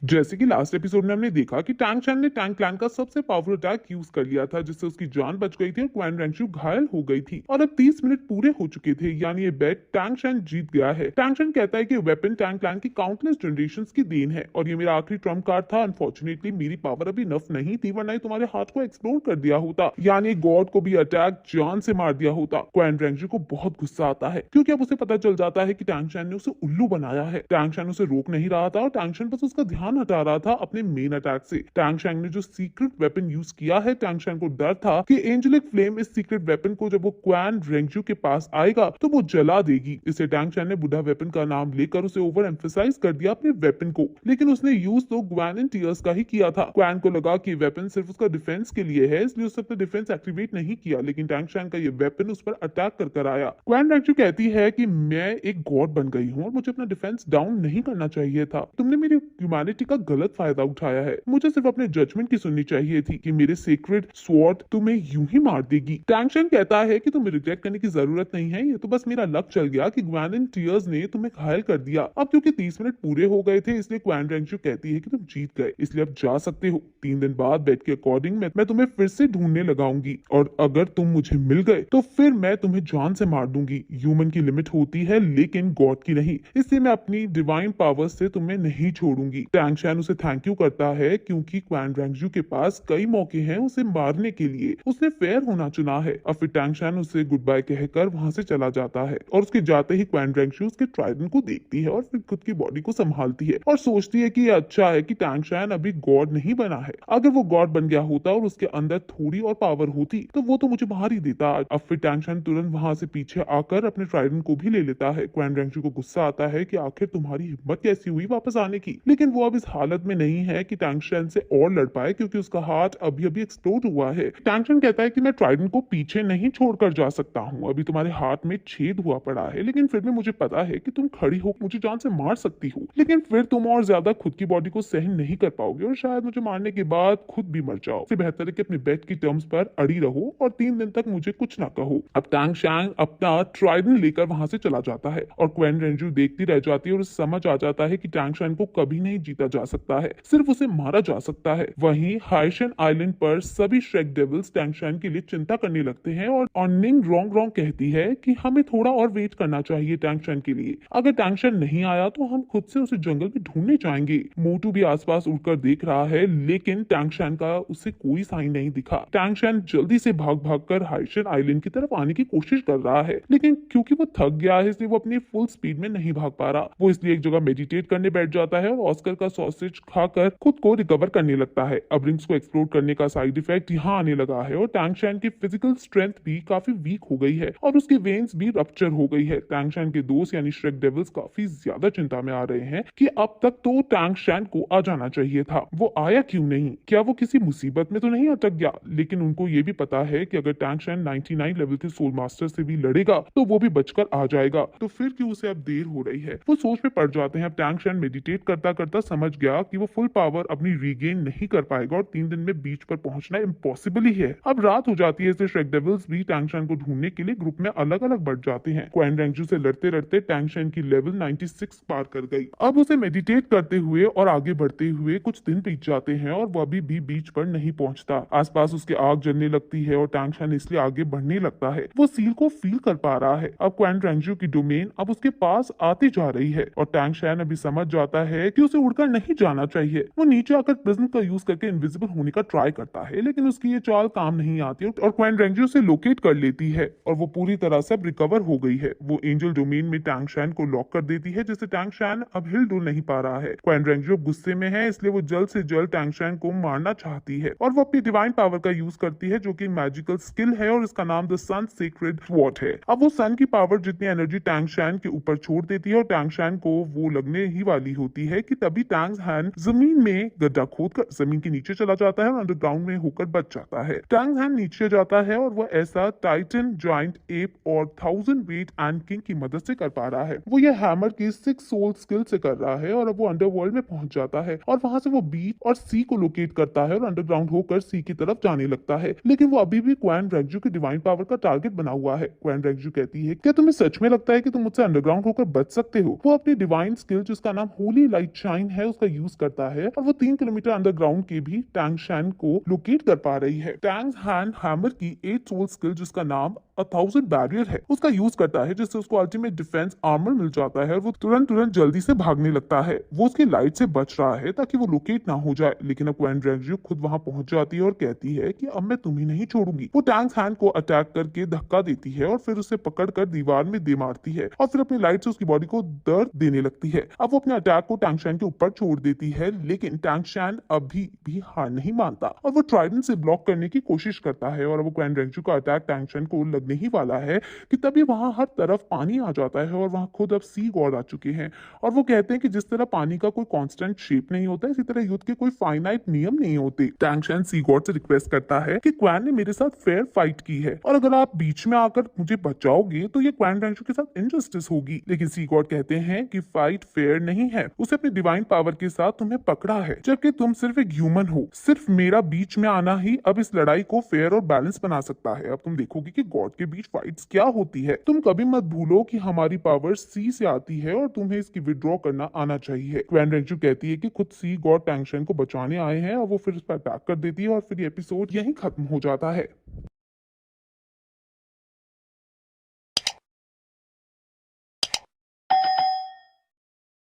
जैसे कि last episode में हमने देखा कि टैंग चैन ने टैंग क्लैन का सबसे पावरफुल अटैक यूज कर लिया था, जिससे उसकी जान बच गई थी और क्वैन रेंशु घायल हो गई थी। और अब 30 मिनट पूरे हो चुके थे, यानी ये बेट टैंग चैन जीत गया है। टैंग चैन कहता है कि वेपन टैंग क्लैन की काउंटलेस जनरेशंस की देन है और ये मेरा आखिरी ट्रम्प कार्ड था। अनफॉर्चुनेटली मेरी पावर अभी नफ नहीं थी, वरना ये तुम्हारे हाथ को एक्सप्लोर कर दिया होता, यानी गॉड को भी अटैक जान से मार दिया होता। क्वैन रेंशु को बहुत गुस्सा आता है, क्योंकि अब उसे पता चल जाता है कि टैंग चैन ने उसे उल्लू बनाया है। टैंग चैन उसे रोक नहीं रहा था और टैंग चैन बस उसका ध्यान हटा रहा था अपने मेन अटैक से। टैंग शैंग ने जो सीक्रेट वेपन यूज किया है, टैंग शैंग को डर था कि एंजेलिक फ्लेम इस सीक्रेट वेपन को जब वो क्वैन रेंजू के पास आएगा तो वो जला देगी। इसे टैंग शैंग ने बुढ़ा वेपन का नाम लेकर उसे ओवर एम्फेसाइज कर दिया अपने वेपन को, लेकिन उसने यूज तो ग्वैन इन टीयर्स का ही किया था। क्वैन को लगा कि वेपन सिर्फ उसका डिफेंस के लिए है, इसलिए उसने अपना डिफेंस एक्टिवेट नहीं किया, लेकिन टैंग शैंग का ये वेपन उस पर अटैक कर कर आया। क्वैन रेंजू कहती है कि मैं एक गॉड बन गई हूँ और मुझे अपना डिफेंस डाउन नहीं करना चाहिए था। तुमने मेरी ह्यूमैनिटी का गलत फायदा उठाया है। मुझे सिर्फ अपने जजमेंट की सुननी चाहिए थी कि मेरे सीक्रेट स्वॉर्ड तुम्हें यूं ही मार देगी। टैंग चैन कहता है कि तुम्हें रिग्रेट करने की जरूरत नहीं है, ये तो बस मेरा लक चल गया कि ग्वैन इन टीयर्स ने तुम्हें घायल कर दिया। अब क्योंकि 30 मिनट पूरे हो गए थे, इसलिए क्वैन रेंशु कहती है कि तुम जीत गए, इसलिए अब जा सकते हो। 3 दिन बाद बेट के अकॉर्डिंग मैं तुम्हें फिर से ढूंढने लगाऊंगी और अगर तुम मुझे मिल गए तो फिर मैं तुम्हें जान से मार दूंगी। ह्यूमन की लिमिट होती है लेकिन गॉड की नहीं, इसलिए मैं अपनी डिवाइन पावर से तुम्हें नहीं छोड़ूंगी। टैंग चैन उसे थैंक यू करता है, क्योंकि क्वैन रेंजू के पास कई मौके हैं उसे मारने के लिए, उसने फेयर होना चुना है। और फिर टैंग चैन उसे गुड बाय कहकर वहां से चला जाता है और उसके जाते ही क्वैन रेंजू उसके ट्राइडेंट को देखती है और फिर खुद की बॉडी को संभालती है और सोचती है कि ये अच्छा है कि टैंग चैन अभी गॉड नहीं बना है। अगर वो गॉड बन गया होता और उसके अंदर थोड़ी और पावर होती तो वो तो मुझे मार ही देता। अब फिर टैंग चैन तुरंत वहां से पीछे आकर अपने ट्राइडेंट को भी ले लेता है। क्वैन रेंजू को गुस्सा आता है कि आखिर तुम्हारी हिम्मत कैसी हुई वापस आने की, लेकिन वो अब इस हालत में नहीं है कि टैंग चैन से और लड़ पाए, क्योंकि उसका हाथ अभी अभी एक्सप्लोड हुआ है। टैंग चैन कहता है कि मैं ट्राइडेंट को पीछे नहीं छोड़कर जा सकता हूँ, अभी तुम्हारे हाथ में छेद हुआ पड़ा है, लेकिन फिर भी मुझे पता है कि तुम खड़ी हो मुझे जान से मार सकती हो, लेकिन फिर तुम और ज्यादा खुद की बॉडी को सहन नहीं कर पाओगे और शायद मुझे मारने के बाद खुद भी मर जाओ। इससे बेहतर है कि अपने बेट की टर्म्स पर अड़ी रहो और 3 दिन तक मुझे कुछ ना कहो। अब टैंग शैंग अपना ट्राइडेंट लेकर वहां से चला जाता है और क्वैन रेंजू देखती रह जाती है और उसे समझ आ जाता है कि टैंग शैंग को कभी नहीं जीता जा सकता है, सिर्फ उसे मारा जा सकता है। वहीं हाइशन आइलैंड पर सभी श्रेक डेविल्स टैंग शैंग के लिए चिंता करने लगते हैं और निंग रोंग रोंग कहती है कि हमें थोड़ा और वेट करना चाहिए टैंग शैंग के लिए, अगर टैंग शैंग नहीं आया तो हम खुद से उसे जंगल में ढूंढने जाएंगे। मोटू भी आसपास उड़कर देख रहा है, लेकिन टैंग शैंग का उसे कोई साइन नहीं दिखा। टैंग शैंग जल्दी से भाग भाग कर हाइशन आइलैंड की तरफ आने की कोशिश कर रहा है, लेकिन क्योंकि वो थक गया है इसलिए वो अपनी फुल स्पीड में नहीं भाग पा रहा। वो इसलिए एक जगह मेडिटेट करने बैठ जाता है और ऑस्कर का सॉसेज खाकर खुद को रिकवर करने लगता है। अब रिंग्स को एक्सप्लोर करने का साइड इफेक्ट यहाँ आने लगा है और टैंग शैंग की फिजिकल स्ट्रेंथ भी काफी वीक हो गई है और उसकी वेन्स भी रप्चर हो गई है। टैंग शैंग के दोस्त यानी श्रेक डेविल्स काफी ज्यादा चिंता में आ रहे हैं कि अब तक तो टैंग शैंग को आ जाना चाहिए था, वो आया क्यों नहीं, क्या वो किसी मुसीबत में तो नहीं अटक गया। लेकिन उनको ये भी पता है कि अगर टैंग शैंग 99 लेवल के सोल मास्टर से भी लड़ेगा तो वो भी बचकर आ जाएगा, तो फिर क्यों उसे अब देर हो रही है। वो सोच में पड़ जाते हैं। अब टैंग शैंग मेडिटेट करता करता समझ गया कि वो फुल पावर अपनी रीगेन नहीं कर पाएगा और 3 दिन में बीच पर पहुंचना इम्पॉसिबल ही है। अब रात हो जाती है, इसलिए श्रेक डेविल्स भी टैंग शैंग को ढूंढने के लिए ग्रुप में अलग अलग बढ़ जाते हैं। क्वैन रेंजू से लड़ते लड़ते टैंग शैंग की लेवल 96 पार कर गई। अब उसे मेडिटेट करते हुए और आगे बढ़ते हुए कुछ दिन बीत जाते हैं और वो अभी भी बीच पर नहीं पहुंचता। आसपास उसके आग जलने लगती है और टैंग शैंग इसलिए आगे बढ़ने लगता है। वो सील को फील कर पा रहा है। अब क्वैन रेंजू की डोमेन अब उसके पास आती जा रही है और टैंग शैंग अभी समझ जाता है कि उसे उड़कर नहीं जाना चाहिए। वो नीचे आकर प्रिज्म का यूज करके इनविजिबल होने का ट्राई करता है, लेकिन उसकी ये चाल काम नहीं आती और क्वैन रेंजू उसे लोकेट कर लेती है और वो पूरी तरह से रिकवर हो गई है। वो एंजल डोमेन में टैंग शैंग को लॉक कर देती है, जिससे टैंग शैंग अब हिल डुल नहीं पा रहा है। क्वैन रेंजू गुस्से में है, इसलिए वो जल्द से जल्द टैंग शैंग को मारना चाहती है और वो अपनी डिवाइन पावर का यूज करती है, जो कि मैजिकल स्किल है और इसका नाम द सन सीक्रेट स्वॉर्ड है। अब वो सन की पावर जितनी एनर्जी टैंग शैंग के ऊपर छोड़ देती है और टैंग शैंग को वो लगने ही वाली होती है कि तभी टैंग हैंड जमीन में गड्ढा खोदकर जमीन के नीचे चला जाता है और अंडरग्राउंड में होकर बच जाता है। टैंग हैंड नीचे जाता है और वो ऐसा टाइटन जाइंट एप और 1000 वेट एंड किंग की मदद से कर पा रहा है। वो ये हैमर की 6 सोल स्किल से कर रहा है और अब वो अंडरवर्ल्ड में पहुंच जाता है और वहां से वो बी और सी को लोकेट करता है और अंडरग्राउंड होकर सी की तरफ जाने लगता है, लेकिन वो अभी भी क्वैन रेंजू की डिवाइन पावर का टारगेट बना हुआ है। क्वैन रेंजू कहती है, क्या तुम्हें सच में लगता है कि तुम मुझसे अंडरग्राउंड होकर बच सकते हो। वो अपनी डिवाइन स्किल जिसका नाम होली लाइट शाइन है उसका यूज करता है और वो 3 किलोमीटर अंडरग्राउंड के भी टैंग शैन को लोकेट कर पा रही है। टैंग हैंड हैमर की 8 सोल स्किल जिसका नाम 1000 बैरियर है उसका यूज करता है, जिससे उसको अल्टीमेट डिफेंस आर्मर मिल जाता है और वो तुरंत तुरंत जल्दी से भागने लगता है। वो उसकी लाइट से बच रहा है ताकि वो लोकेट ना हो जाए, लेकिन अब क्वेन रेंजू खुद वहां पहुंच जाती है और कहती है कि अब मैं तुम्हें नहीं छोड़ूंगी। वो टैंक्स हैंड को अटैक करके धक्का देती है और फिर उसे पकड़कर दीवार में दे मारती है और फिर अपनी लाइट से उसकी बॉडी को दर्द देने लगती है। अब वो अपने अटैक को टैंग शैन के ऊपर छोड़ देती है, लेकिन टैंग शैन अभी भी हार नहीं मानता और वो ट्राइडेंट से ब्लॉक करने की कोशिश करता है और अब वो क्वेन रेंजू का अटैक टैंग शैन को लगने ही वाला है कि तभी वहां हर तरफ पानी आ जाता है और वहां खुद अब सी गॉड आ चुके हैं और वो कहते हैं कि जिस तरह पानी का कोई कांस्टेंट शेप नहीं होता, इसी तरह युद्ध के कोई फाइनाइट नियम नहीं होते। टैंग शैन सी गॉड से रिक्वेस्ट करता है कि क्वैन ने मेरे साथ फेयर फाइट की है और अगर आप बीच में आकर मुझे बचाओगे तो ये क्वैन रेंजू के साथ इनजस्टिस होगी। लेकिन सी गॉड कहते हैं कि फाइट फेयर नहीं है, उसे अपनी डिवाइन पावर के साथ तुम्हें पकड़ा है, जबकि तुम सिर्फ एक ह्यूमन हो। सिर्फ मेरा बीच में आना ही अब इस लड़ाई को फेयर और बैलेंस बना सकता है। अब तुम देखोगे कि गॉड के बीच फाइट्स क्या होती है। तुम कभी मत भूलो कि हमारी पावर सी से आती है और तुम्हें इसकी विड्रॉ करना आना चाहिए। क्वैन रेंजू कहती है कि खुद सी गॉड टैंग शैन को बचाने आए हैं और वो फिर उस पर अटैक कर देती है और फिर ये एपिसोड यहीं खत्म हो जाता है।